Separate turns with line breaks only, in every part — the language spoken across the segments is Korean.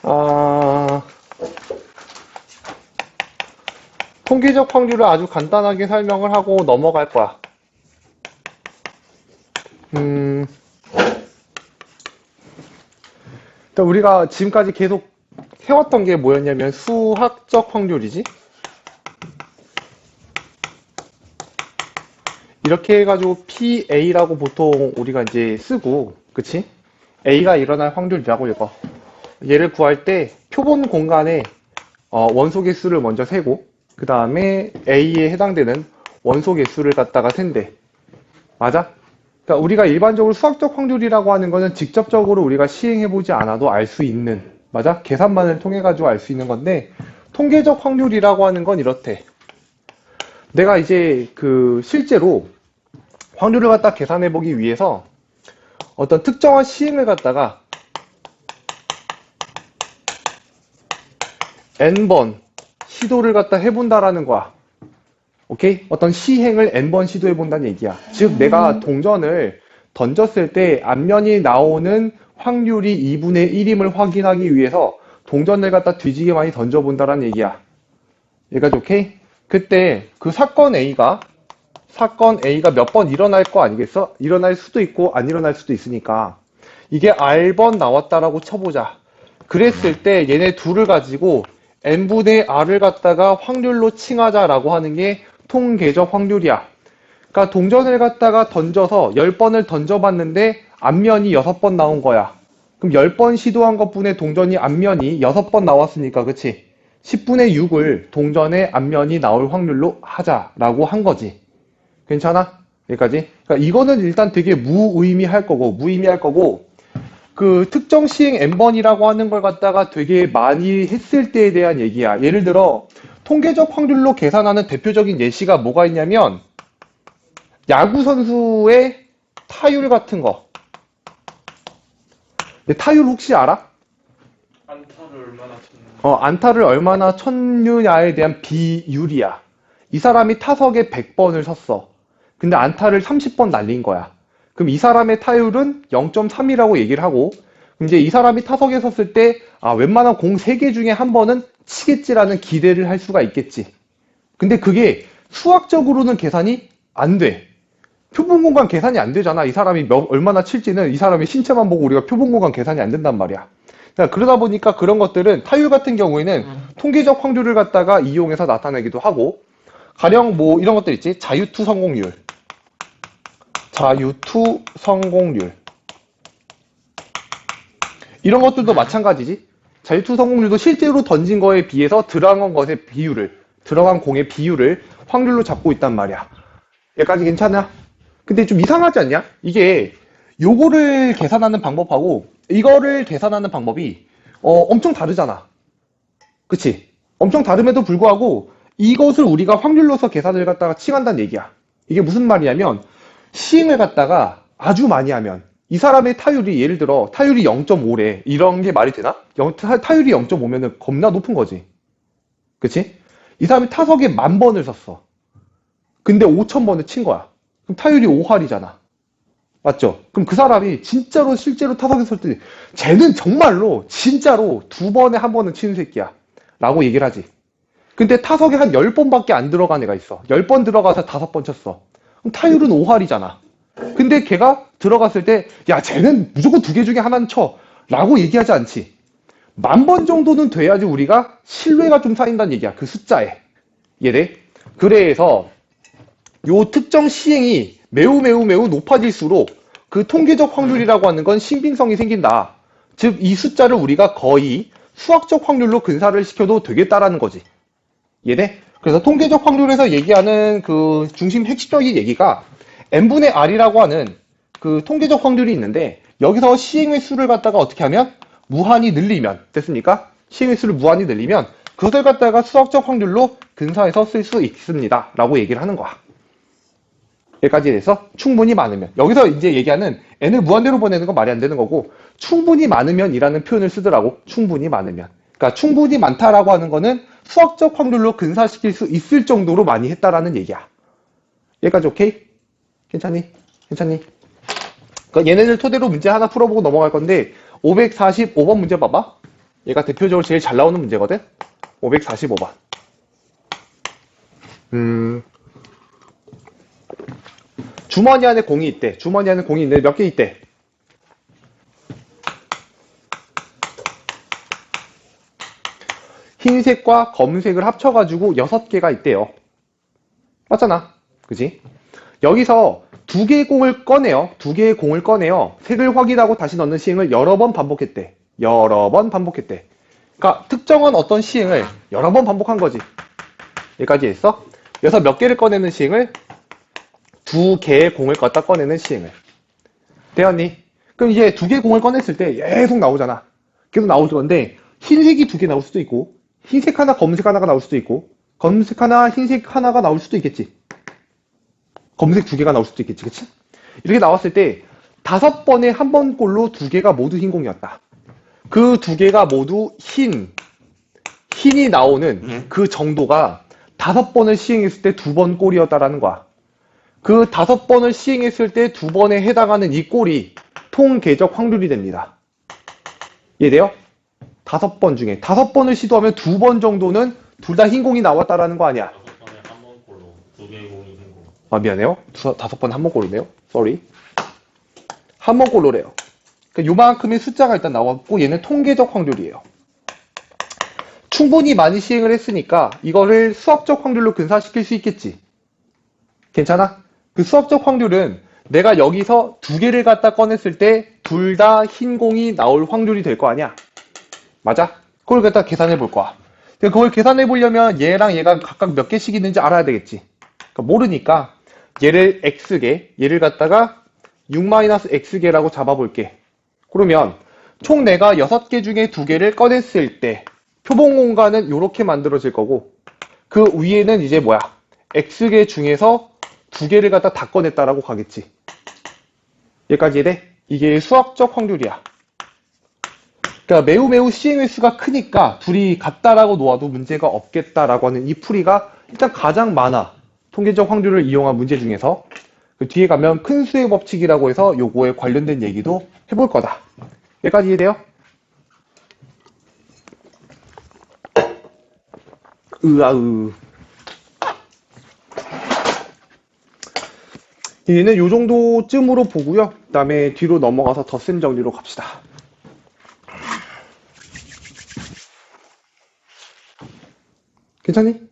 아, 통계적 확률을 아주 간단하게 설명을 하고 넘어갈 거야. 일단 우리가 지금까지 계속 해왔던 게 뭐였냐면 수학적 확률이지. 이렇게 해가지고 PA라고 보통 우리가 이제 쓰고, 그치? A가 일어날 확률이라고 읽어. 얘를 구할 때 표본 공간에 원소 개수를 먼저 세고, 그 다음에 A에 해당되는 원소 개수를 갖다가 센대. 맞아? 그러니까 우리가 일반적으로 수학적 확률이라고 하는 거는 직접적으로 우리가 시행해보지 않아도 알 수 있는, 맞아? 계산만을 통해 가지고 알 수 있는 건데, 통계적 확률이라고 하는 건 이렇대. 내가 이제 실제로 확률을 갖다 계산해보기 위해서 어떤 특정한 시행을 갖다가 n번 시도를 갖다 해본다라는 거야. 오케이? 어떤 시행을 n번 시도해본다는 얘기야. 즉 내가 동전을 던졌을 때 앞면이 나오는 확률이 2분의 1임을 확인하기 위해서 동전을 갖다 뒤지게 많이 던져본다라는 얘기야. 여기까지 오케이? 그때 그 사건 A가 몇 번 일어날 거 아니겠어? 일어날 수도 있고 안 일어날 수도 있으니까 이게 R번 나왔다라고 쳐보자. 그랬을 때 얘네 둘을 가지고 n분의 r을 갖다가 확률로 칭하자라고 하는 게 통계적 확률이야. 그러니까 동전을 갖다가 던져서 10번을 던져봤는데 앞면이 6번 나온 거야. 그럼 10번 시도한 것분의 동전이 앞면이 6번 나왔으니까 그치? 10분의 6을 동전의 앞면이 나올 확률로 하자라고 한 거지. 괜찮아? 여기까지? 그러니까 이거는 일단 되게 무의미할 거고 그 특정 시행 n번이라고 하는 걸 갖다가 되게 많이 했을 때에 대한 얘기야. 예를 들어 통계적 확률로 계산하는 대표적인 예시가 뭐가 있냐면 야구 선수의 타율 같은 거. 타율 혹시 알아? 안타를 얼마나 쳤느냐에 대한 비율이야. 이 사람이 타석에 100번을 섰어. 근데 안타를 30번 날린 거야. 그럼 이 사람의 타율은 0.3이라고 얘기를 하고, 이제 이 사람이 타석에 섰을 때, 웬만한 공 3개 중에 한 번은 치겠지라는 기대를 할 수가 있겠지. 근데 그게 수학적으로는 계산이 안 돼. 표본 공간 계산이 안 되잖아. 이 사람이 얼마나 칠지는 이 사람의 신체만 보고 우리가 표본 공간 계산이 안 된단 말이야. 그러다 보니까 그런 것들은 타율 같은 경우에는 통계적 확률을 갖다가 이용해서 나타내기도 하고, 가령 뭐 이런 것들 있지. 자유투 성공률. 이런 것들도 마찬가지지. 자유투 성공률도 실제로 던진 거에 비해서 들어간 공의 비율을 확률로 잡고 있단 말이야. 여기까지 괜찮아? 근데 좀 이상하지 않냐? 이게 요거를 계산하는 방법하고 이거를 계산하는 방법이 엄청 다르잖아. 그치? 엄청 다름에도 불구하고 이것을 우리가 확률로서 계산을 갖다가 칭한다는 얘기야. 이게 무슨 말이냐면 시행을 갖다가 아주 많이 하면 이 사람의 타율이 예를 들어 타율이 0.5래. 이런 게 말이 되나? 타율이 0.5면은 겁나 높은 거지. 그치? 이 사람이 타석에 10,000번을 섰어. 근데 5,000번을 친 거야. 그럼 타율이 5할이잖아. 맞죠? 그럼 그 사람이 진짜로 실제로 타석에 설 때 쟤는 정말로 진짜로 2번에 1번은 치는 새끼야. 라고 얘기를 하지. 근데 타석에 한 10번밖에 안 들어간 애가 있어. 10번 들어가서 5번 쳤어. 그럼 타율은 5할이잖아. 근데 걔가 들어갔을 때, 야, 쟤는 무조건 2개 중에 하나는 쳐. 라고 얘기하지 않지. 10,000번 정도는 돼야지 우리가 신뢰가 좀 쌓인다는 얘기야. 그 숫자에. 이해돼? 그래서 요 특정 시행이 매우 높아질수록 그 통계적 확률이라고 하는 건 신빙성이 생긴다. 즉, 이 숫자를 우리가 거의 수학적 확률로 근사를 시켜도 되겠다라는 거지. 이해돼? 그래서 통계적 확률에서 얘기하는 그 중심 핵심적인 얘기가 n분의 r이라고 하는 그 통계적 확률이 있는데 여기서 시행의 수를 갖다가 어떻게 하면 무한히 늘리면 됐습니까? 시행의 수를 무한히 늘리면 그것을 갖다가 수학적 확률로 근사해서 쓸 수 있습니다. 라고 얘기를 하는 거야. 여기까지 해서 충분히 많으면 여기서 이제 얘기하는 n을 무한대로 보내는 건 말이 안 되는 거고 충분히 많으면 이라는 표현을 쓰더라고. 충분히 많으면. 그러니까 충분히 많다라고 하는 거는 수학적 확률로 근사시킬 수 있을 정도로 많이 했다라는 얘기야. 여기까지 오케이? 괜찮니? 그러니까 얘네들 토대로 문제 하나 풀어보고 넘어갈 건데 545번 문제 봐봐. 얘가 대표적으로 제일 잘 나오는 문제거든. 545번. 주머니 안에 공이 있대. 주머니 안에 공이 있는데 몇 개 있대? 흰색과 검은색을 합쳐가지고 6개가 있대요. 맞잖아. 그지? 여기서 2개의 공을 꺼내요. 2개의 공을 꺼내요. 색을 확인하고 다시 넣는 시행을 여러 번 반복했대. 여러 번 반복했대. 그러니까 특정한 어떤 시행을 여러 번 반복한 거지. 여기까지 했어? 여기서 몇 개를 꺼내는 시행을? 2개의 공을 갖다 꺼내는 시행을. 되었니? 그럼 이제 2개의 공을 꺼냈을 때 계속 나오잖아. 계속 나올 건데 흰색이 2개 나올 수도 있고 흰색 하나, 검은색 하나가 나올 수도 있고 검은색 하나, 흰색 하나가 나올 수도 있겠지. 검은색 2개가 나올 수도 있겠지. 그치? 이렇게 나왔을 때 5번에 한 번 꼴로 2개가 모두 흰 공이었다. 그 2개가 모두 흰이 나오는 그 정도가 5번을 시행했을 때 2번 꼴이었다라는 거야. 그 5번을 시행했을 때 2번에 해당하는 이 꼴이 통계적 확률이 됩니다. 이해돼요? 5번 중에 5번을 시도하면 2번 정도는 둘 다 흰 공이 나왔다라는 거 아니야?
5번에 한 번 꼴로 2개의 공이 흰 공.
아, 미안해요. 5번에 한 번 꼴로네요. Sorry. 한 번 꼴로래요. 그러니까 요만큼의 숫자가 일단 나왔고 얘는 통계적 확률이에요. 충분히 많이 시행을 했으니까 이거를 수학적 확률로 근사시킬 수 있겠지. 괜찮아? 그 수학적 확률은 내가 여기서 2개를 갖다 꺼냈을 때 둘 다 흰 공이 나올 확률이 될 거 아니야? 맞아? 그걸 갖다 계산해 볼 거야. 그걸 계산해 보려면 얘랑 얘가 각각 몇 개씩 있는지 알아야 되겠지. 그러니까 모르니까 얘를 x개, 얘를 갖다가 6-x개라고 잡아볼게. 그러면 총 내가 6개 중에 2개를 꺼냈을 때 표본 공간은 이렇게 만들어질 거고 그 위에는 이제 뭐야? x개 중에서 2개를 갖다 다 꺼냈다라고 가겠지. 여기까지 이해돼? 이게 수학적 확률이야. 그러니까 매우 시행 횟수가 크니까 둘이 같다라고 놓아도 문제가 없겠다라고 하는 이 풀이가 일단 가장 많아. 통계적 확률을 이용한 문제 중에서. 그 뒤에 가면 큰 수의 법칙이라고 해서 요거에 관련된 얘기도 해볼 거다. 여기까지 이해돼요? 얘는 요 정도쯤으로 보고요. 그 다음에 뒤로 넘어가서 덧셈 정리로 갑시다. 괜찮니?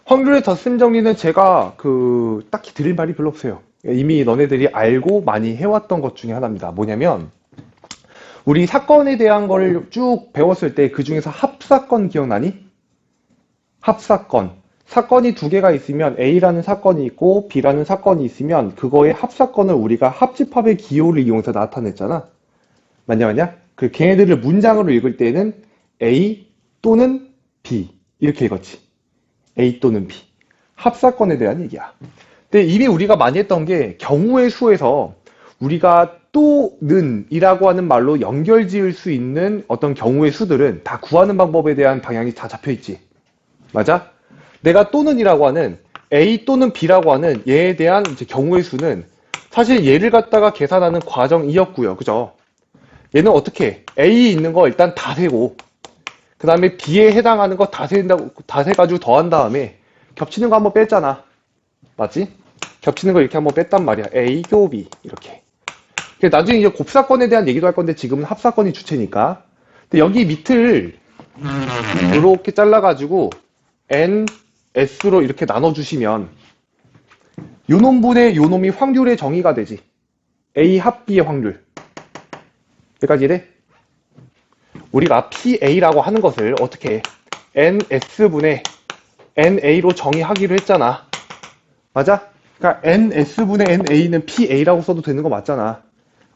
확률의 덧셈 정리는 제가 딱히 드릴 말이 별로 없어요. 이미 너네들이 알고 많이 해왔던 것 중에 하나입니다. 뭐냐면 우리 사건에 대한 거를 쭉 배웠을 때 그 중에서 합사건 기억나니? 합사건. 사건이 2개가 있으면 A라는 사건이 있고 B라는 사건이 있으면 그거의 합사건을 우리가 합집합의 기호를 이용해서 나타냈잖아. 맞냐? 그 걔네들을 문장으로 읽을 때는 A 또는 B 이렇게 읽었지. A 또는 B. 합사건에 대한 얘기야. 근데 이미 우리가 많이 했던 게 경우의 수에서 우리가 또는 이라고 하는 말로 연결 지을 수 있는 어떤 경우의 수들은 다 구하는 방법에 대한 방향이 다 잡혀 있지. 맞아? 내가 또는 이라고 하는 A 또는 B라고 하는 얘에 대한 이제 경우의 수는 사실 얘를 갖다가 계산하는 과정이었고요. 그죠? 얘는 어떻게 A 있는 거 일단 다 세고 그 다음에 B에 해당하는 거 다 세가지고 더한 다음에 겹치는 거 한번 뺐잖아. 맞지? 겹치는 거 이렇게 한번 뺐단 말이야. A, 교 B 이렇게. 나중에 이제 곱사건에 대한 얘기도 할 건데 지금은 합사건이 주체니까. 근데 여기 밑을 이렇게 잘라가지고 N, S로 이렇게 나눠주시면 요 놈분의 요 놈이 확률의 정의가 되지. A 합 B의 확률. 여기까지 이래? 우리가 PA라고 하는 것을 어떻게 해? NS분의 NA로 정의하기로 했잖아. 맞아? 그러니까 NS분의 NA는 PA라고 써도 되는 거 맞잖아.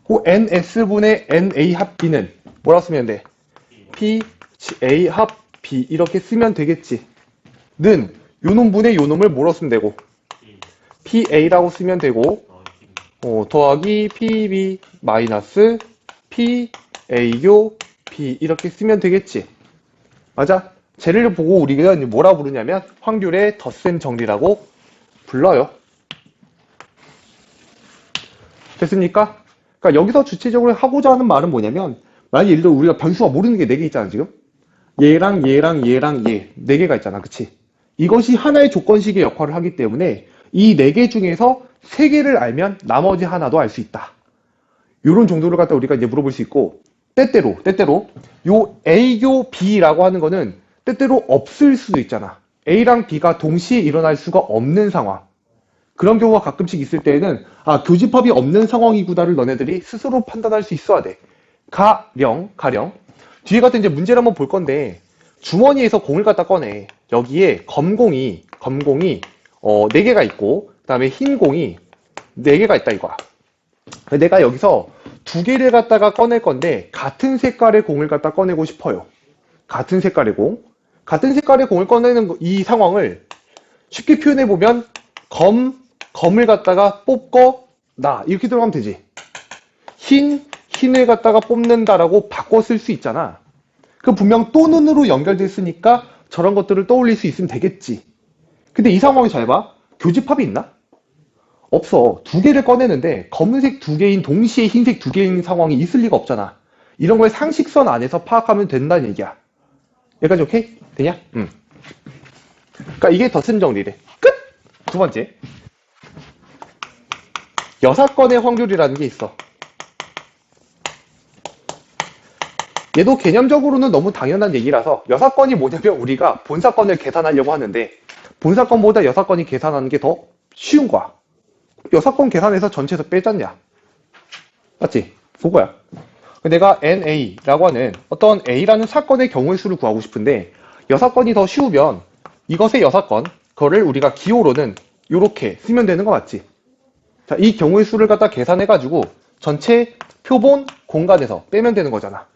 그 NS분의 NA 합 B는 뭐라고 쓰면 돼? PA 합 B 이렇게 쓰면 되겠지. 는 요놈분의 요놈을 뭐로 쓰면 되고 PA라고 쓰면 되고 더하기 PB 마이너스 PA교 B 이렇게 쓰면 되겠지. 맞아? 쟤를 보고 우리가 뭐라 부르냐면 확률의 덧셈 정리라고 불러요. 됐습니까? 그러니까 여기서 주체적으로 하고자 하는 말은 뭐냐면 만약 예를 들어 우리가 변수가 모르는 게 4개 있잖아 지금. 얘랑 얘랑 얘랑 얘 4개가 있잖아. 그치? 이것이 하나의 조건식의 역할을 하기 때문에 이 4개 중에서 3개를 알면 나머지 하나도 알 수 있다. 이런 정도를 갖다 우리가 이제 물어볼 수 있고 때때로 요 A교 B라고 하는 거는 때때로 없을 수도 있잖아. A랑 B가 동시에 일어날 수가 없는 상황. 그런 경우가 가끔씩 있을 때에는 교집합이 없는 상황이구나를 너네들이 스스로 판단할 수 있어야 돼. 가령 뒤에 같은 이제 문제를 한번 볼 건데 주머니에서 공을 갖다 꺼내. 여기에 검공이 4개가 있고 그다음에 흰 공이 4개가 있다 이거야. 내가 여기서 2개를 갖다가 꺼낼 건데 같은 색깔의 공을 갖다 꺼내고 싶어요. 같은 색깔의 공을 꺼내는 이 상황을 쉽게 표현해 보면 검을 갖다가 뽑고 나 이렇게 들어가면 되지. 흰을 갖다가 뽑는다라고 바꿔 쓸 수 있잖아. 그 분명 또는으로 연결됐으니까 저런 것들을 떠올릴 수 있으면 되겠지. 근데 이 상황이 잘 봐. 교집합이 있나? 없어. 2개를 꺼내는데 검은색 2개인 동시에 흰색 2개인 상황이 있을 리가 없잖아. 이런 걸 상식선 안에서 파악하면 된다는 얘기야. 여기까지 오케이? 되냐? 응. 그러니까 이게 덧셈 정리래. 끝! 두 번째. 여사건의 확률이라는 게 있어. 얘도 개념적으로는 너무 당연한 얘기라서 여사건이 뭐냐면 우리가 본사건을 계산하려고 하는데 본사건보다 여사건이 계산하는 게 더 쉬운 거야. 여사건 계산해서 전체에서 빼잖냐. 맞지? 그거야. 내가 NA라고 하는 어떤 A라는 사건의 경우의 수를 구하고 싶은데 여사건이 더 쉬우면 이것의 여사건, 그거를 우리가 기호로는 이렇게 쓰면 되는 거 맞지? 자, 이 경우의 수를 갖다 계산해가지고 전체 표본 공간에서 빼면 되는 거잖아.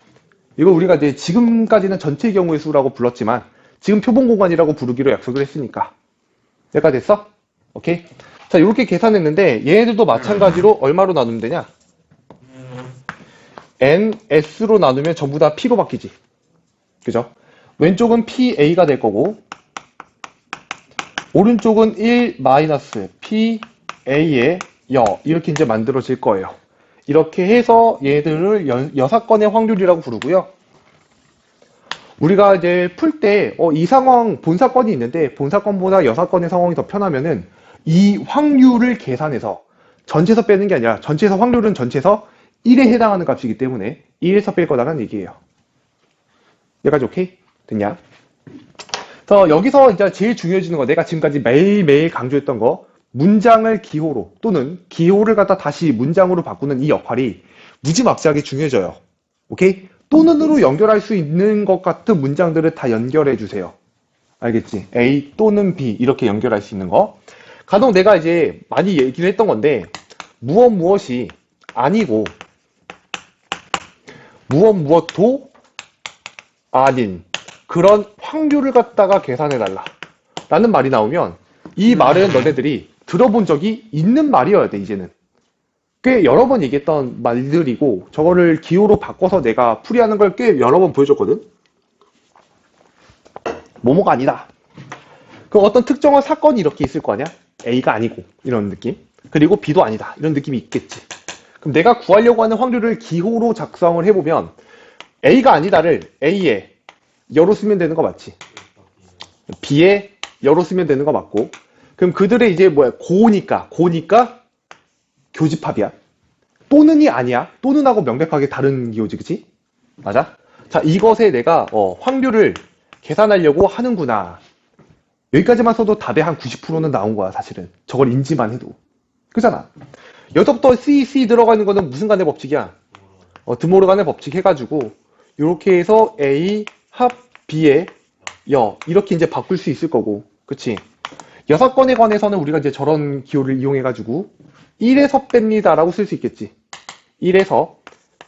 이거 우리가 이제 지금까지는 전체 경우의 수라고 불렀지만 지금 표본 공간이라고 부르기로 약속을 했으니까. 여기까지 됐어? 오케이? 자, 이렇게 계산했는데 얘네들도 마찬가지로 얼마로 나누면 되냐? NS로 나누면 전부 다 P로 바뀌지. 그죠? 왼쪽은 PA가 될 거고 오른쪽은 1 마이너스 PA의 이렇게 이제 만들어질 거예요. 이렇게 해서 얘들을 여사건의 확률이라고 부르고요. 우리가 이제 풀 때 이 상황 본사건이 있는데 본사건보다 여사건의 상황이 더 편하면은 이 확률을 계산해서 전체에서 빼는 게 아니라 전체에서 확률은 전체에서 1에 해당하는 값이기 때문에 1에서 뺄 거다라는 얘기예요. 여기까지 오케이? 됐냐? 그래서 여기서 이제 제일 중요해지는 거 내가 지금까지 매일매일 강조했던 거 문장을 기호로 또는 기호를 갖다 다시 문장으로 바꾸는 이 역할이 무지막지하게 중요해져요. 오케이? 또는으로 연결할 수 있는 것 같은 문장들을 다 연결해 주세요. 알겠지? A 또는 B 이렇게 연결할 수 있는 거. 간혹 내가 이제 많이 얘기를 했던 건데 무엇이 아니고 무엇도 아닌 그런 확률을 갖다가 계산해 달라 라는 말이 나오면 이 말은 너네들이 들어본 적이 있는 말이어야 돼. 이제는 꽤 여러 번 얘기했던 말들이고 저거를 기호로 바꿔서 내가 풀이하는 걸 꽤 여러 번 보여줬거든. 뭐뭐가 아니다. 그 어떤 특정한 사건이 이렇게 있을 거 아니야? A가 아니고 이런 느낌. 그리고 B도 아니다. 이런 느낌이 있겠지. 그럼 내가 구하려고 하는 확률을 기호로 작성을 해보면 A가 아니다를 A에 여로 쓰면 되는 거 맞지? B에 여로 쓰면 되는 거 맞고 그럼 그들의 이제 고니까 교집합이야. 또는이 아니야. 또는하고 명백하게 다른 기호지, 그치? 맞아? 자, 이것에 내가 확률을 계산하려고 하는구나. 여기까지만 써도 답의 한 90%는 나온 거야, 사실은. 저걸 인지만 해도. 그잖아. 여기서부터 C 들어가는 거는 무슨 간의 법칙이야? 드모르간의 법칙 해가지고 이렇게 해서 A 합 B의 이렇게 이제 바꿀 수 있을 거고, 그치? 여사건에 관해서는 우리가 이제 저런 기호를 이용해가지고 1에서 뺍니다 라고 쓸 수 있겠지. 1에서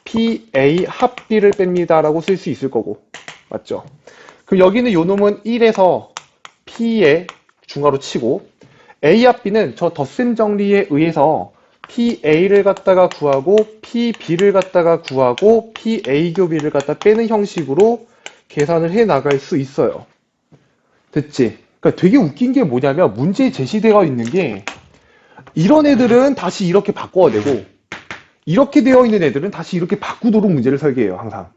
PA 합 B를 뺍니다 라고 쓸 수 있을 거고. 맞죠? 그럼 여기는 요 놈은 1에서 P의 중괄호 치고 A합 B는 저 덧셈 정리에 의해서 PA를 갖다가 구하고 PB를 갖다가 구하고 PA 교비를 갖다 빼는 형식으로 계산을 해 나갈 수 있어요. 됐지? 그러니까 되게 웃긴 게 뭐냐면 문제에 제시되어 있는 게 이런 애들은 다시 이렇게 바꿔야 되고 이렇게 되어 있는 애들은 다시 이렇게 바꾸도록 문제를 설계해요. 항상.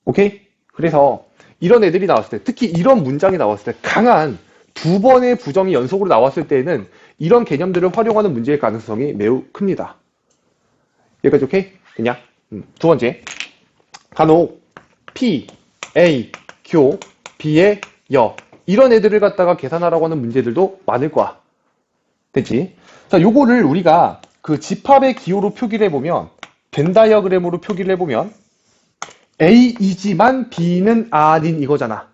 오케이? 그래서 이런 애들이 나왔을 때 특히 이런 문장이 나왔을 때 강한 두 번의 부정이 연속으로 나왔을 때에는 이런 개념들을 활용하는 문제의 가능성이 매우 큽니다. 여기까지 오케이? 그냥 두 번째 간혹 P, A, 교, B의 여 이런 애들을 갖다가 계산하라고 하는 문제들도 많을 거야. 됐지? 자, 요거를 우리가 그 집합의 기호로 표기를 해보면 벤 다이어그램으로 표기를 해보면 A이지만 B는 아닌 이거잖아.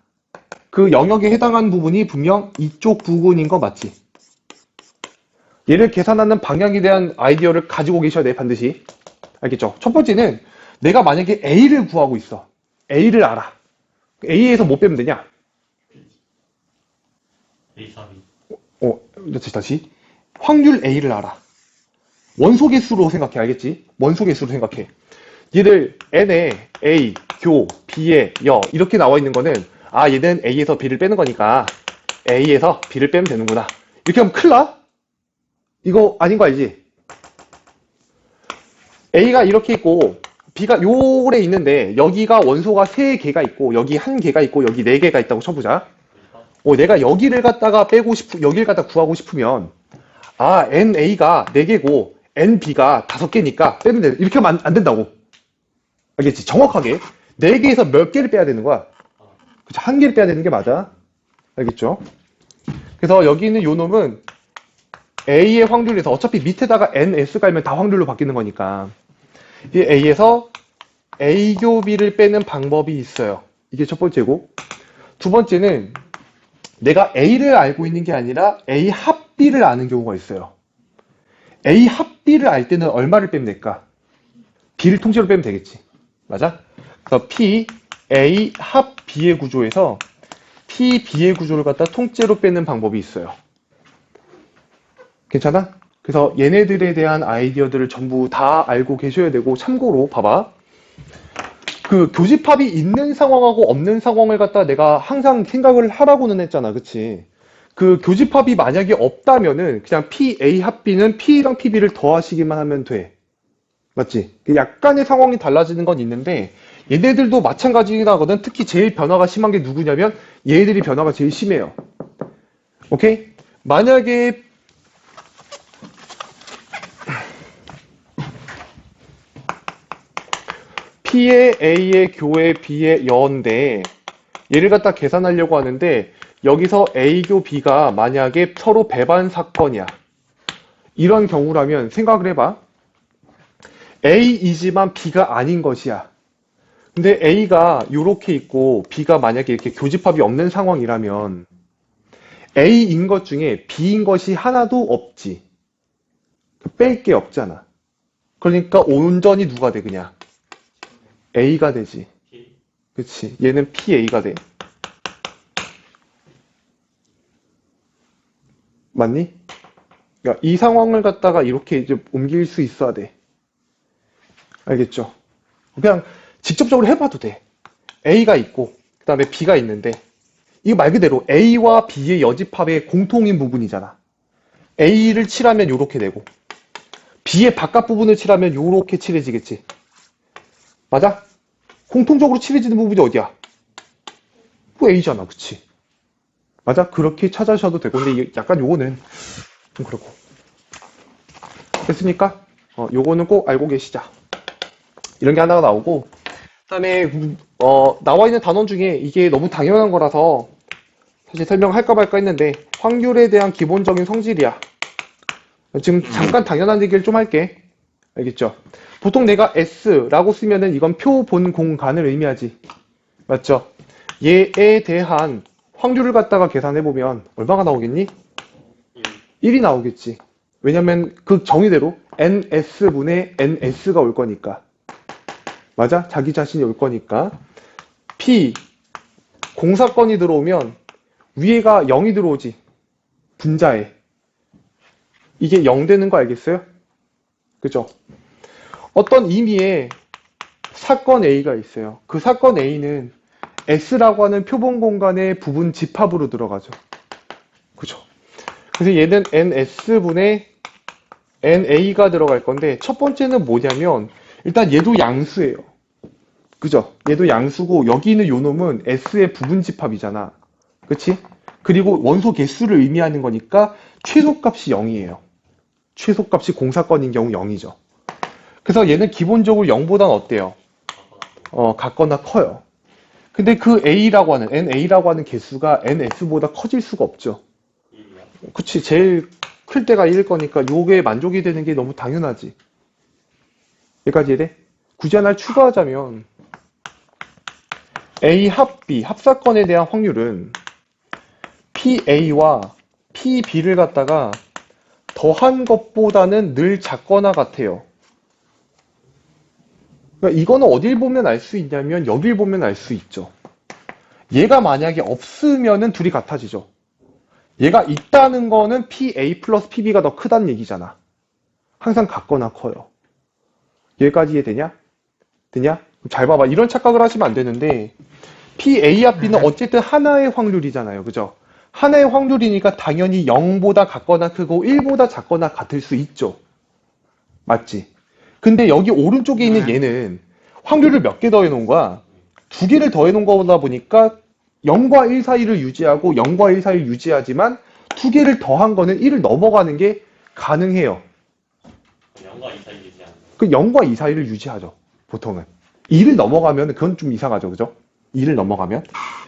그 영역에 해당하는 부분이 분명 이쪽 부분인 거 맞지? 얘를 계산하는 방향에 대한 아이디어를 가지고 계셔야 돼, 반드시. 알겠죠? 첫 번째는 내가 만약에 A를 구하고 있어. A를 알아. A에서 뭐 빼면 되냐?
A 삽입.
다시. 확률 A를 알아. 원소 개수로 생각해, 알겠지? 원소 개수로 생각해. 얘를 N에 A, 교, B에 여 이렇게 나와 있는 거는 아 얘는 A에서 B를 빼는 거니까 A에서 B를 빼면 되는구나. 이렇게 하면 큰일 나? 이거 아닌 거 알지? A가 이렇게 있고 B가 요래 있는데 여기가 원소가 3개가 있고 여기 1개가 있고 여기 4개가 있다고 쳐보자. 내가 여기를 갖다가 여기를 갖다 구하고 싶으면 아 NA가 4개고 NB가 5개니까 빼면 돼. 이렇게 하면 안 된다고. 알겠지? 정확하게 4개에서 몇 개를 빼야 되는 거야? 그치? 1개를 빼야 되는 게 맞아. 알겠죠? 그래서 여기 있는 요 놈은 A의 확률에서 어차피 밑에다가 NS 갈면 다 확률로 바뀌는 거니까 이 A에서 A 교비를 빼는 방법이 있어요. 이게 첫 번째고 두 번째는 내가 A를 알고 있는 게 아니라 A 합 B를 아는 경우가 있어요. A 합 B를 알 때는 얼마를 빼면 될까? B를 통째로 빼면 되겠지. 맞아? 그래서 P, A 합 B의 구조에서 P, B의 구조를 갖다 통째로 빼는 방법이 있어요. 괜찮아? 그래서 얘네들에 대한 아이디어들을 전부 다 알고 계셔야 되고 참고로 봐봐. 그 교집합이 있는 상황하고 없는 상황을 갖다 내가 항상 생각을 하라고는 했잖아. 그치? 그 교집합이 만약에 없다면은 그냥 P, A 합 B는 P랑 PB를 더하시기만 하면 돼. 맞지? 약간의 상황이 달라지는 건 있는데 얘네들도 마찬가지긴 하거든. 특히 제일 변화가 심한 게 누구냐면 얘네들이 변화가 제일 심해요. 오케이? 만약에 P의 A의 교의 B의 여인데 얘를 갖다 계산하려고 하는데 여기서 A교 B가 만약에 서로 배반 사건이야. 이런 경우라면 생각을 해봐. A이지만 B가 아닌 것이야. 근데 A가 이렇게 있고 B가 만약에 이렇게 교집합이 없는 상황이라면 A인 것 중에 B인 것이 하나도 없지. 뺄 게 없잖아. 그러니까 온전히 누가 돼 그냥? A가 되지. 그치? 얘는 PA가 돼. 맞니? 그러니까 이 상황을 갖다가 이렇게 이제 옮길 수 있어야 돼. 알겠죠? 그냥 직접적으로 해봐도 돼. A가 있고 그 다음에 B가 있는데 이거 말 그대로 A와 B의 여집합의 공통인 부분이잖아. A를 칠하면 요렇게 되고 B의 바깥 부분을 칠하면 요렇게 칠해지겠지. 맞아? 공통적으로 칠해지는 부분이 어디야? 뭐 A잖아. 그치? 맞아? 그렇게 찾아셔도 되고 근데 약간 요거는 좀 그렇고 됐습니까? 요거는 꼭 알고 계시자. 이런 게 하나가 나오고 그다음에 나와 있는 단원 중에 이게 너무 당연한 거라서 사실 설명할까 말까 했는데 확률에 대한 기본적인 성질이야. 지금 잠깐 당연한 얘기를 좀 할게. 알겠죠? 보통 내가 S라고 쓰면은 이건 표본 공간을 의미하지. 맞죠? 얘에 대한 확률을 갖다가 계산해보면 얼마가 나오겠니? 1이 나오겠지. 왜냐면 그 정의대로 NS분의 NS가 올 거니까. 맞아? 자기 자신이 올 거니까. P, 공사건이 들어오면 위에가 0이 들어오지. 분자에. 이게 0 되는 거 알겠어요? 그죠? 어떤 의미의 사건 A가 있어요. 그 사건 A는 S라고 하는 표본 공간의 부분 집합으로 들어가죠. 그죠? 그래서 얘는 NS분의 NA가 들어갈 건데, 첫 번째는 뭐냐면, 일단 얘도 양수예요. 그죠? 얘도 양수고, 여기 있는 요 놈은 S의 부분 집합이잖아. 그치? 그리고 원소 개수를 의미하는 거니까, 최소값이 0이에요. 최소값이 공사건인 경우 0이죠. 그래서 얘는 기본적으로 0보단 어때요? 같거나 커요. 근데 그 A라고 하는, NA라고 하는 개수가 NS보다 커질 수가 없죠. 그치, 제일 클 때가 1일 거니까 요게 만족이 되는 게 너무 당연하지. 여기까지 이래? 굳이 하나를 추가하자면 A 합 B, 합사건에 대한 확률은 PA와 PB를 갖다가 더한 것보다는 늘 작거나 같아요. 그러니까 이거는 어딜 보면 알 수 있냐면 여길 보면 알 수 있죠. 얘가 만약에 없으면은 둘이 같아지죠. 얘가 있다는 거는 PA 플러스 PB가 더 크다는 얘기잖아. 항상 같거나 커요. 여기까지 이해되냐? 되냐? 잘 봐봐. 이런 착각을 하시면 안 되는데 PA와 B는 어쨌든 하나의 확률이잖아요. 그죠? 하나의 확률이니까 당연히 0보다 같거나 크고 1보다 작거나 같을 수 있죠. 맞지? 근데 여기 오른쪽에 있는 얘는 확률을 몇 개 더해 놓은 거야? 두 개를 더해 놓은 거다 보니까 0과 1 사이를 유지하고 0과 1 사이를 유지하지만 두 개를 더한 거는 1을 넘어가는 게 가능해요.
0과 2 사이 유지하는
그 0과 2 사이를 유지하죠. 보통은. 2를 넘어가면 그건 좀 이상하죠. 그죠? 2를 넘어가면.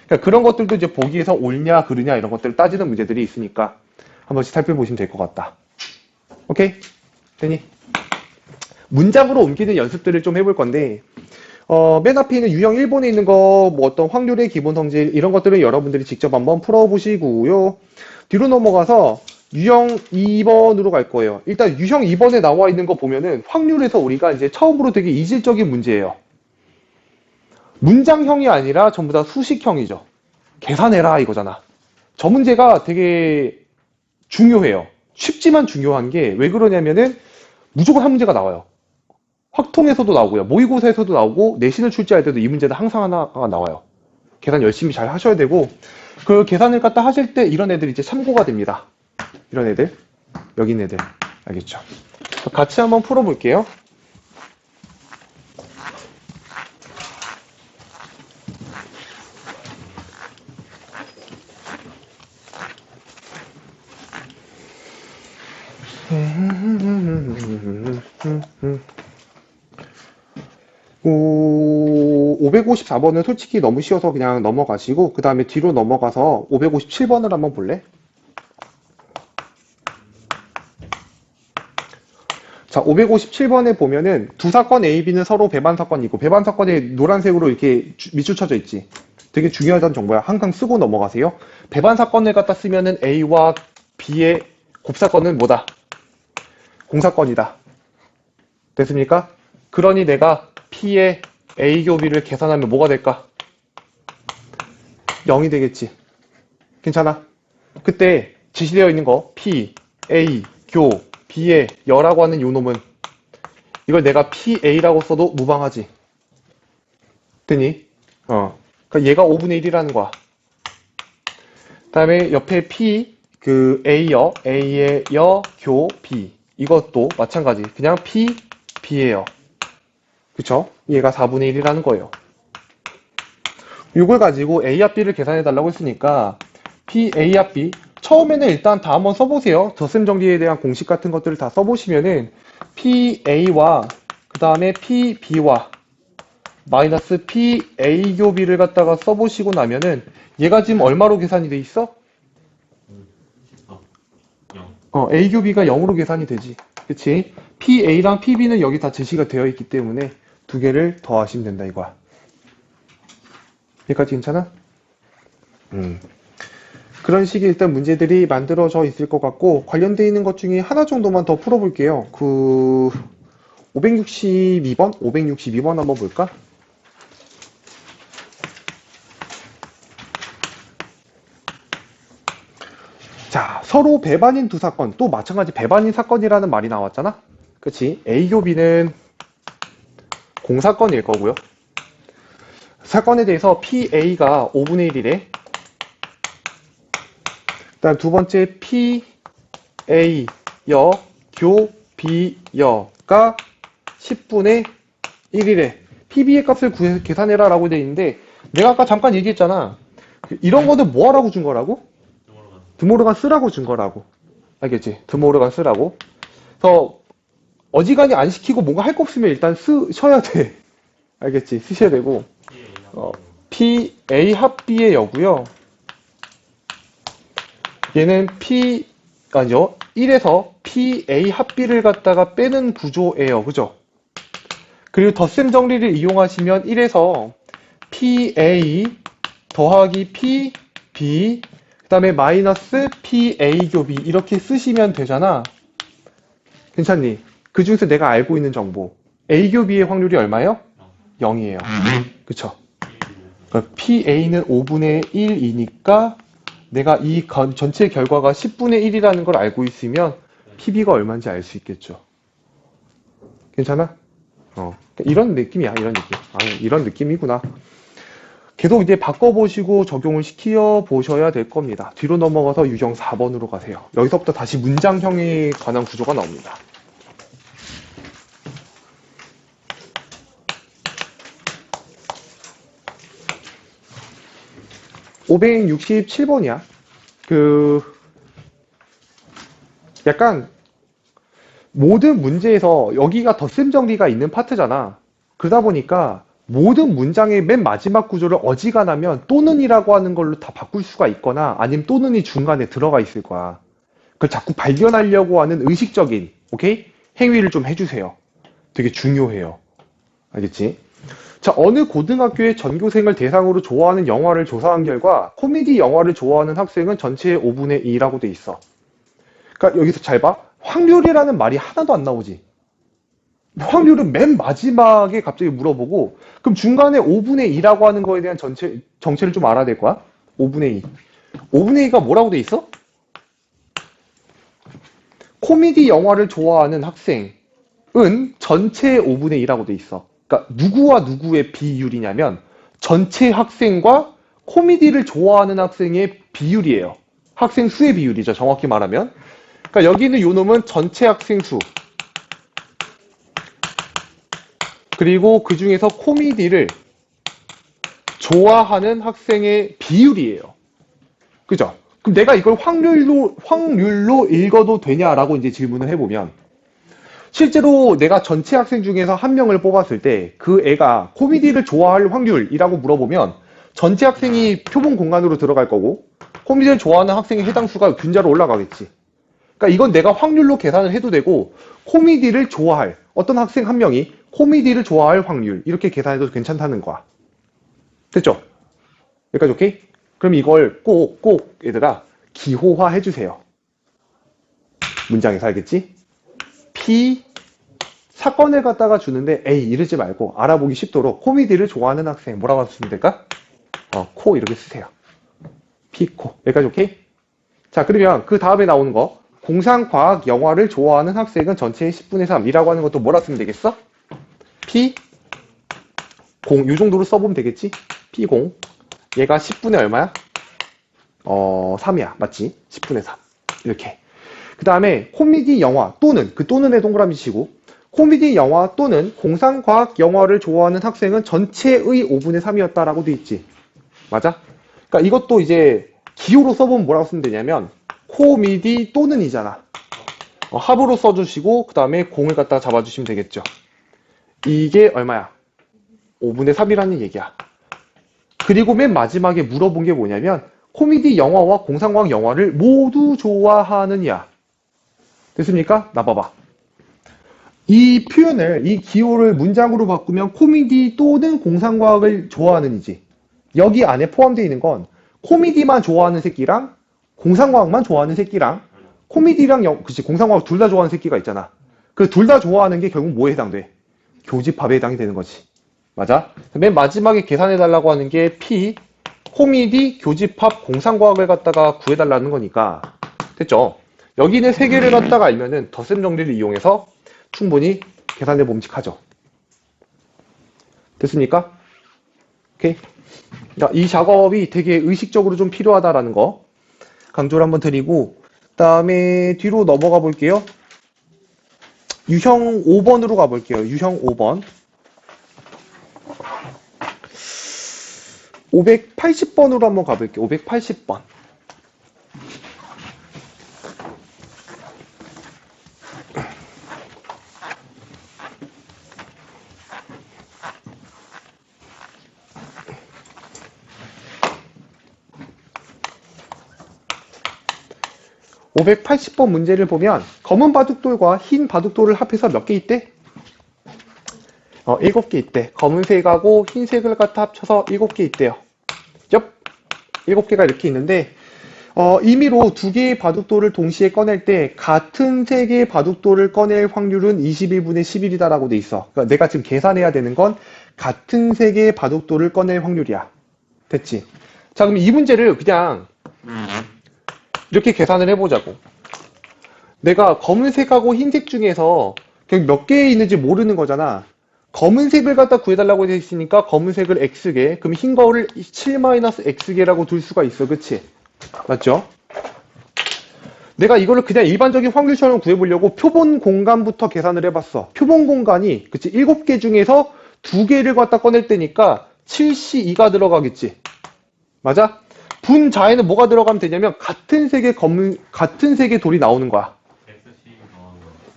그러니까 그런 것들도 이제 보기에서 옳냐 그르냐 이런 것들을 따지는 문제들이 있으니까 한 번씩 살펴보시면 될 것 같다. 오케이? 되니? 문장으로 옮기는 연습들을 좀 해볼 건데 맨 앞에 있는 유형 1번에 있는 거 뭐 어떤 확률의 기본 성질 이런 것들은 여러분들이 직접 한번 풀어보시고요. 뒤로 넘어가서 유형 2번으로 갈 거예요. 일단 유형 2번에 나와 있는 거 보면은 확률에서 우리가 이제 처음으로 되게 이질적인 문제예요. 문장형이 아니라 전부 다 수식형이죠. 계산해라 이거잖아. 저 문제가 되게 중요해요. 쉽지만 중요한 게 왜 그러냐면은 무조건 한 문제가 나와요. 확통에서도 나오고요. 모의고사에서도 나오고 내신을 출제할 때도 이 문제는 항상 하나가 나와요. 계산 열심히 잘 하셔야 되고 그 계산을 갖다 하실 때 이런 애들 이제 참고가 됩니다. 이런 애들, 여기 있는 애들 알겠죠? 같이 한번 풀어볼게요. 오, 554번은 솔직히 너무 쉬워서 그냥 넘어가시고 그 다음에 뒤로 넘어가서 557번을 한번 볼래? 자, 557번에 보면은 두 사건 A, B는 서로 배반 사건이고 배반 사건에 노란색으로 이렇게 밑줄 쳐져 있지. 되게 중요하다는 정보야. 항상 쓰고 넘어가세요. 배반 사건을 갖다 쓰면은 A와 B의 곱사건은 뭐다? 공사건이다. 됐습니까? 그러니 내가 P의 A 교비를 계산하면 뭐가 될까? 0이 되겠지. 괜찮아? 그때 지시되어 있는 거 P, A, 교, B의 여라고 하는 요 놈은 이걸 내가 PA라고 써도 무방하지. 되니? 그러니까 얘가 5분의 1이라는 거야. 다음에 옆에 P, 그 A여, A의 여, 교, B. 이것도 마찬가지. 그냥 P, B예요. 그쵸? 얘가 4분의 1이라는 거예요. 이걸 가지고 A와 B를 계산해 달라고 했으니까 P, A와 B 처음에는 일단 다 한번 써보세요. 덧셈 정리에 대한 공식 같은 것들을 다 써보시면은 PA와 그 다음에 PB와 마이너스 PA 교비를 갖다가 써보시고 나면은 얘가 지금 얼마로 계산이 돼 있어?
0.
A 교비가 0으로 계산이 되지. 그치? PA랑 PB는 여기 다 제시가 되어 있기 때문에 두 개를 더하시면 된다 이거야. 여기까지 괜찮아? 그런 식의 일단 문제들이 만들어져 있을 것 같고 관련되어 있는 것 중에 하나 정도만 더 풀어볼게요. 562번? 562번 한번 볼까? 자, 서로 배반인 두 사건, 또 마찬가지 배반인 사건이라는 말이 나왔잖아? 그치? A교 B는 공사건일 거고요. 사건에 대해서 PA가 5분의 1이래. 그다음 두 번째 PA여 교 B여가 10분의 1이래. PB의 값을 계산해라 라고 되어 있는데 내가 아까 잠깐 얘기했잖아. 이런 거는 뭐 하라고 준 거라고? 드모르간 쓰라고 준 거라고. 알겠지? 드모르간 쓰라고. 그래서 어지간히 안 시키고 뭔가 할 거 없으면 일단 쉬어야 돼. 알겠지? 쓰셔야 되고. PA 합 B의 여고요. 얘는 아니요. 1에서 PA 합 B를 갖다가 빼는 구조예요. 그죠? 그리고 덧셈 정리를 이용하시면 1에서 PA 더하기 PB 그 다음에 마이너스 PA 교비 이렇게 쓰시면 되잖아. 괜찮니? 그 중에서 내가 알고 있는 정보 A 교비의 확률이 얼마예요? 0이에요. 그쵸? 그러니까 PA는 5분의 1이니까 내가 이 전체 결과가 10분의 1이라는 걸 알고 있으면 PB가 얼마인지 알 수 있겠죠. 괜찮아? 이런 느낌이야, 이런 느낌. 이런 느낌이구나. 계속 이제 바꿔보시고 적용을 시켜 보셔야 될 겁니다. 뒤로 넘어가서 유형 4번으로 가세요. 여기서부터 다시 문장형에 관한 구조가 나옵니다. (567번이야) 약간 모든 문제에서 여기가 덧셈 정리가 있는 파트잖아. 그러다 보니까 모든 문장의 맨 마지막 구조를 어지간하면 또는이라고 하는 걸로 다 바꿀 수가 있거나 아니면 또는이 중간에 들어가 있을 거야. 그걸 자꾸 발견하려고 하는 의식적인 오케이? 행위를 좀 해주세요. 되게 중요해요. 알겠지? 자, 어느 고등학교의 전교생을 대상으로 좋아하는 영화를 조사한 결과 코미디 영화를 좋아하는 학생은 전체의 5분의 2라고 돼 있어. 그러니까 여기서 잘 봐. 확률이라는 말이 하나도 안 나오지. 확률은 맨 마지막에 갑자기 물어보고 그럼 중간에 5분의 2라고 하는 거에 대한 정체를 좀 알아야 될 거야. 5분의 2. 5분의 2가 뭐라고 돼 있어? 코미디 영화를 좋아하는 학생은 전체의 5분의 2라고 돼 있어. 그러니까 누구와 누구의 비율이냐면 전체 학생과 코미디를 좋아하는 학생의 비율이에요. 학생 수의 비율이죠. 정확히 말하면. 그러니까 여기 있는 요 놈은 전체 학생 수. 그리고 그 중에서 코미디를 좋아하는 학생의 비율이에요. 그죠? 그럼 내가 이걸 확률로 읽어도 되냐라고 이제 질문을 해보면 실제로 내가 전체 학생 중에서 한 명을 뽑았을 때 그 애가 코미디를 좋아할 확률이라고 물어보면 전체 학생이 표본 공간으로 들어갈 거고 코미디를 좋아하는 학생의 해당 수가 균자로 올라가겠지. 그러니까 이건 내가 확률로 계산을 해도 되고 코미디를 좋아할 어떤 학생 한 명이 코미디를 좋아할 확률 이렇게 계산해도 괜찮다는 거야. 됐죠? 여기까지 오케이? 그럼 이걸 꼭 얘들아 기호화 해주세요. 문장에서 알겠지? P 사건을 갖다가 주는데 A 이러지 말고 알아보기 쉽도록 코미디를 좋아하는 학생 뭐라고 쓰면 될까? 코 이렇게 쓰세요. P 코 여기까지 오케이? 자 그러면 그 다음에 나오는 거 공상과학 영화를 좋아하는 학생은 전체의 10분의 3이라고 하는 것도 뭐라 쓰면 되겠어? P 공 이 정도로 써보면 되겠지? P 공 얘가 10분의 얼마야? 3이야 맞지? 10분의 3 이렇게 그 다음에 코미디 영화 또는 그 또는의 동그라미 치고 코미디 영화 또는 공상과학 영화를 좋아하는 학생은 전체의 5분의 3이었다라고 돼 있지 맞아? 그러니까 이것도 이제 기호로 써보면 뭐라고 쓰면 되냐면 코미디 또는이잖아 합으로 써주시고 그 다음에 공을 갖다 잡아주시면 되겠죠 이게 얼마야? 5분의 3이라는 얘기야 그리고 맨 마지막에 물어본 게 뭐냐면 코미디 영화와 공상과학 영화를 모두 좋아하느냐 됐습니까? 나 봐봐 이 표현을 이 기호를 문장으로 바꾸면 코미디 또는 공상과학을 좋아하는이지 여기 안에 포함되어 있는 건 코미디만 좋아하는 새끼랑 공상과학만 좋아하는 새끼랑 코미디랑 그치 공상과학 둘 다 좋아하는 새끼가 있잖아 그 둘 다 좋아하는 게 결국 뭐에 해당돼? 교집합에 해당이 되는 거지 맞아? 맨 마지막에 계산해달라고 하는 게 P 코미디 교집합 공상과학을 갖다가 구해달라는 거니까 됐죠? 여기는 세 개를 갖다가 알면은 덧셈 정리를 이용해서 충분히 계산해 봄직하죠. 됐습니까? 오케이. 자, 이 작업이 되게 의식적으로 좀 필요하다라는 거 강조를 한번 드리고, 그다음에 뒤로 넘어가 볼게요. 유형 5번으로 가볼게요. 유형 5번. 580번으로 한번 가볼게요. 580번. 580번 문제를 보면 검은 바둑돌과 흰 바둑돌을 합해서 몇 개 있대? 7개 있대. 검은색하고 흰색을 갖다 합쳐서 7개 있대요. 엽! 7개가 이렇게 있는데 임의로 두 개의 바둑돌을 동시에 꺼낼 때 같은 색의 바둑돌을 꺼낼 확률은 21분의 11이다라고 돼 있어. 그러니까 내가 지금 계산해야 되는 건 같은 색의 바둑돌을 꺼낼 확률이야. 됐지? 자, 그럼 이 문제를 그냥 이렇게 계산을 해보자고. 내가 검은색하고 흰색 중에서 그냥 몇 개 있는지 모르는 거잖아. 검은색을 갖다 구해달라고 되어 있으니까 검은색을 X개, 그럼 흰 거를 7-X개라고 둘 수가 있어. 그치? 맞죠? 내가 이거를 그냥 일반적인 확률처럼 구해보려고 표본 공간부터 계산을 해봤어. 표본 공간이, 그치? 7개 중에서 2개를 갖다 꺼낼 때니까 7C2가 들어가겠지. 맞아? 분자에는 뭐가 들어가면 되냐면 같은 색의 돌이 나오는 거야.
XC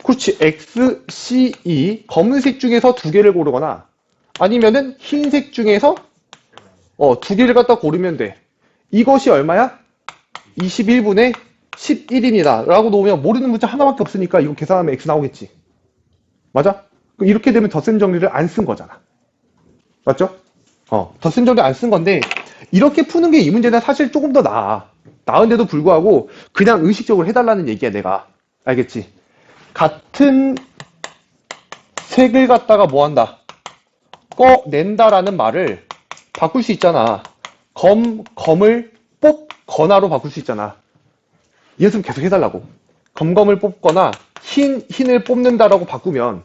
그렇지. XCE 검은색 중에서 2개를 고르거나 아니면은 흰색 중에서 2개를 갖다 고르면 돼. 이것이 얼마야? 21분의 11입니다. 라고 놓으면 모르는 문자 하나밖에 없으니까 이거 계산하면 X 나오겠지. 맞아? 이렇게 되면 덧셈 정리를 안 쓴 거잖아. 맞죠? 덧셈 정리 안 쓴 건데 이렇게 푸는 게 이 문제는 사실 조금 더 나아. 나은데도 불구하고 그냥 의식적으로 해달라는 얘기야, 내가. 알겠지? 같은 색을 갖다가 뭐 한다? 꺼낸다라는 말을 바꿀 수 있잖아. 검을 뽑거나로 바꿀 수 있잖아. 이 연습 계속 해달라고. 검을 뽑거나 흰을 뽑는다라고 바꾸면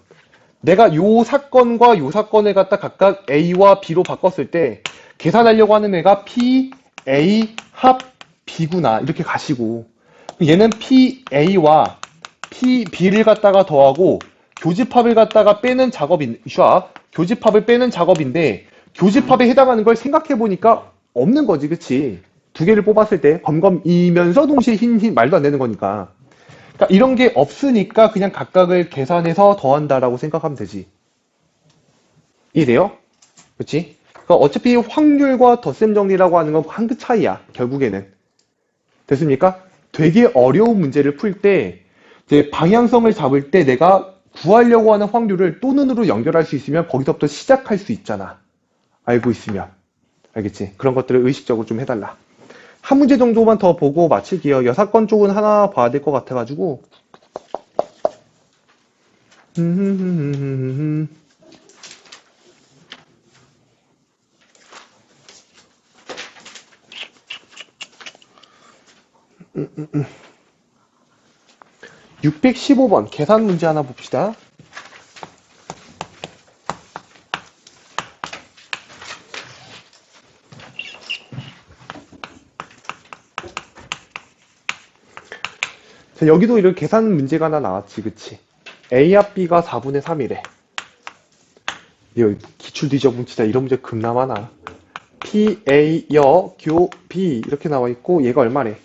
내가 요 사건과 요 사건을 갖다 각각 A와 B로 바꿨을 때 계산하려고 하는 애가 P, A, 합, B구나. 이렇게 가시고 얘는 P, A와 P, B를 갖다가 더하고 교집합을 갖다가 빼는 교집합을 빼는 작업인데 교집합에 해당하는 걸 생각해보니까 없는 거지. 그치? 2개를 뽑았을 때 검이면서 동시에 흰 말도 안 되는 거니까. 그러니까 이런 게 없으니까 그냥 각각을 계산해서 더한다라고 생각하면 되지. 이해돼요? 그치? 그러니까 어차피 확률과 덧셈 정리라고 하는 건 한 끗 차이야. 결국에는. 됐습니까? 되게 어려운 문제를 풀 때 이제 방향성을 잡을 때 내가 구하려고 하는 확률을 또 눈으로 연결할 수 있으면 거기서부터 시작할 수 있잖아. 알고 있으면. 알겠지? 그런 것들을 의식적으로 좀 해달라. 한 문제 정도만 더 보고 마칠게요. 여사건 쪽은 하나 봐야 될 것 같아가지고. 615번 계산 문제 하나 봅시다. 자, 여기도 이런 계산 문제가 하나 나왔지, 그치? A 합 B가 4분의 3이래. 이거 기출 뒤져보면 진짜 이런 문제 겁나 많아. P, A, 여, 교, B 이렇게 나와 있고 얘가 얼마래?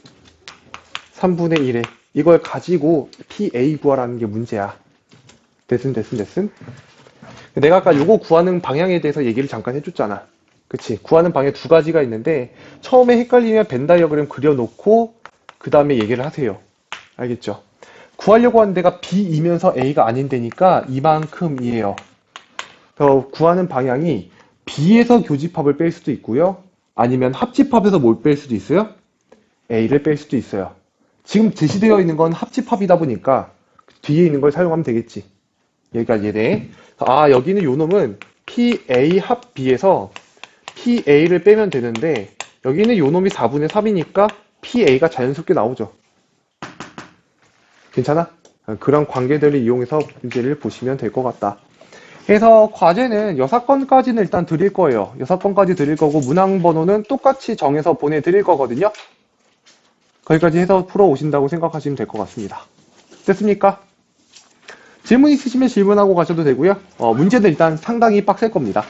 3분의 1에 이걸 가지고 PA 구하라는 게 문제야. 됐음. 내가 아까 요거 구하는 방향에 대해서 얘기를 잠깐 해줬잖아. 그치? 구하는 방향 두 가지가 있는데 처음에 헷갈리면 벤 다이어그램 그려놓고 그 다음에 얘기를 하세요. 알겠죠? 구하려고 하는 데가 B이면서 A가 아닌 데니까 이만큼이에요. 그래서 구하는 방향이 B에서 교집합을 뺄 수도 있고요. 아니면 합집합에서 뭘 뺄 수도 있어요? A를 뺄 수도 있어요. 지금 제시되어 있는 건 합집합이다 보니까 뒤에 있는 걸 사용하면 되겠지. 여기까지 이해돼? 여기는 요 놈은 PA 합 B에서 PA를 빼면 되는데 여기는 요 놈이 4분의 3이니까 PA가 자연스럽게 나오죠. 괜찮아? 그런 관계들을 이용해서 문제를 보시면 될 것 같다. 그래서 과제는 6건까지는 일단 드릴 거예요. 6건까지 드릴 거고 문항 번호는 똑같이 정해서 보내드릴 거거든요. 거기까지 해서 풀어오신다고 생각하시면 될 것 같습니다. 됐습니까? 질문 있으시면 질문하고 가셔도 되고요. 문제는 일단 상당히 빡셀 겁니다.